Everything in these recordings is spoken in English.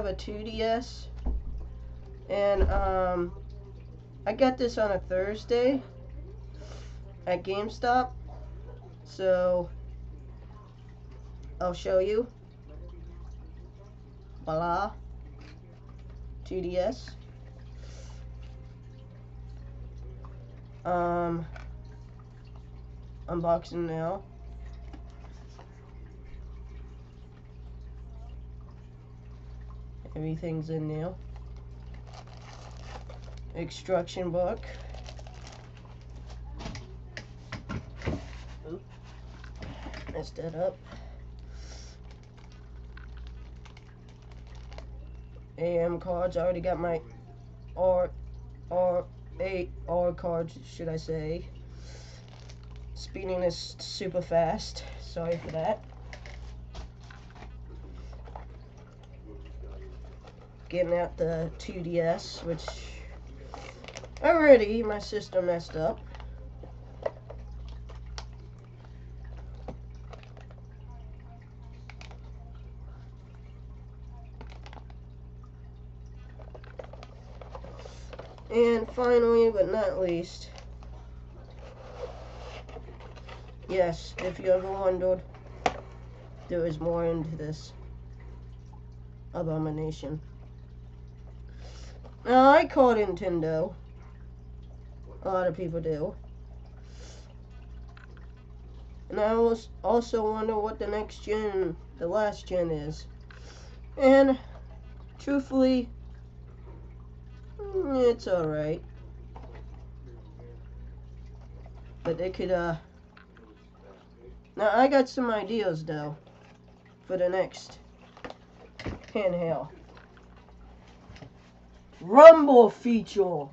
a 2DS, and I got this on a Thursday at GameStop, so I'll show you. Voila, 2DS. Unboxing now. Everything's in now. Instruction book. Oop. Messed that up. AM cards. I already got my R cards, should I say. Speeding is super fast. Sorry for that. Getting out the 2DS, which already my sister messed up. And finally, but not least, yes, if you ever wondered, there is more into this abomination. Now, I call Nintendo. A lot of people do. And I also wonder what the next gen, the last gen is. And, truthfully, it's alright. But they could, Now, I got some ideas, though, for the next handheld. Rumble feature.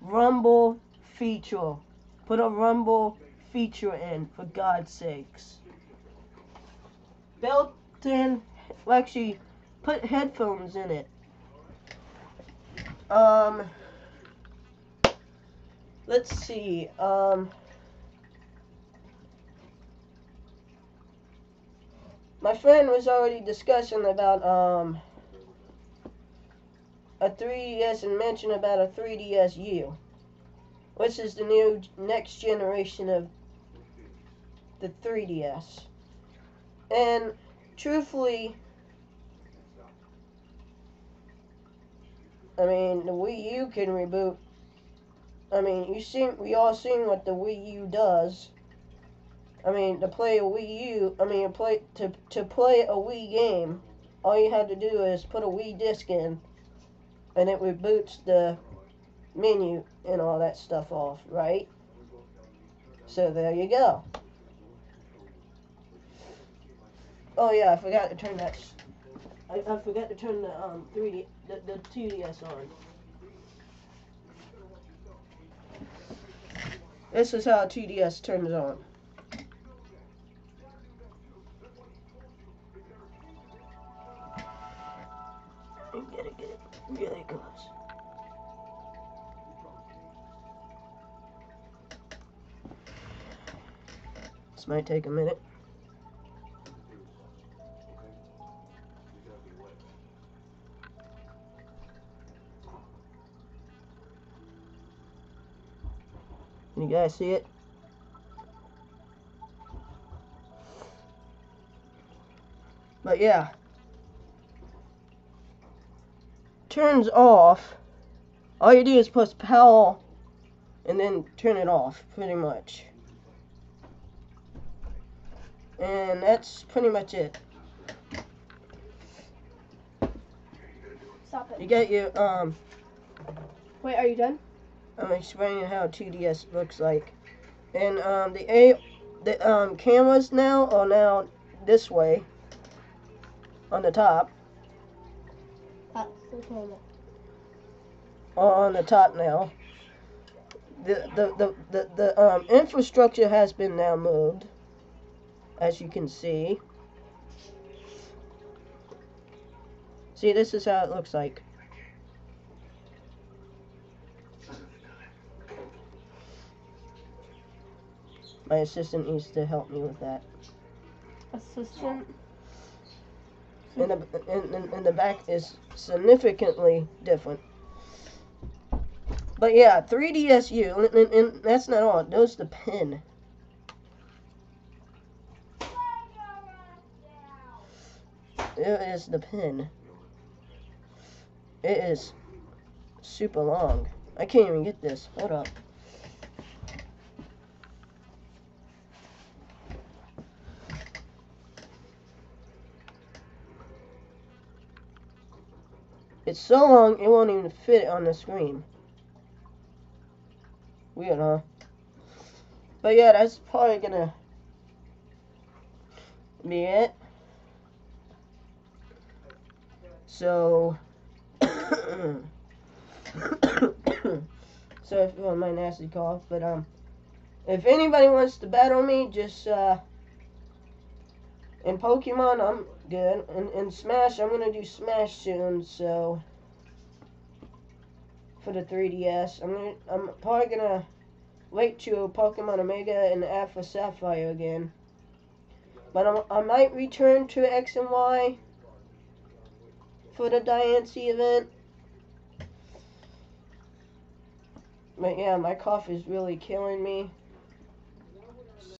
Rumble feature. Put a rumble feature in, for God's sakes. Built-in, well, actually, put headphones in it. Let's see, my friend was already discussing about, a 3DS and mentioned about a 3DSu, which is the new next generation of the 3DS. And truthfully, I mean, the Wii U can reboot. I mean, we all seen what the Wii U does. I mean, to play a Wii U, to play a Wii game, all you have to do is put a Wii disc in, and it reboots the menu and all that stuff off, right? So there you go. Oh yeah, I forgot to turn that. I forgot to turn the 2DS on. This is how a 2DS turns on. Get it. Really close. This might take a minute. You guys see it? But yeah. Turns off. All you do is push power and then turn it off, pretty much. And that's pretty much it. Stop it. You get your, Wait, are you done? I'm explaining how 2DS looks like. And, the cameras now are now this way. On the top. That's the camera. On the top now. The infrastructure has been now moved, as you can see. See, this is how it looks like. My assistant needs to help me with that. Assistant? and the back is significantly different. But yeah, 3DSU, and that's not all. There's the pen. There is the pen. It is super long. I can't even get this. Hold up. It's so long, it won't even fit on the screen. Weird, huh? But yeah, that's probably gonna be it. So, sorry for my nasty cough, but if anybody wants to battle me, just in Pokemon, I'm good. In Smash, I'm gonna do Smash soon. So for the 3DS, I'm probably gonna wait to Pokemon Omega and Alpha Sapphire again. But I might return to X and Y for the Diancie event. But yeah, my cough is really killing me.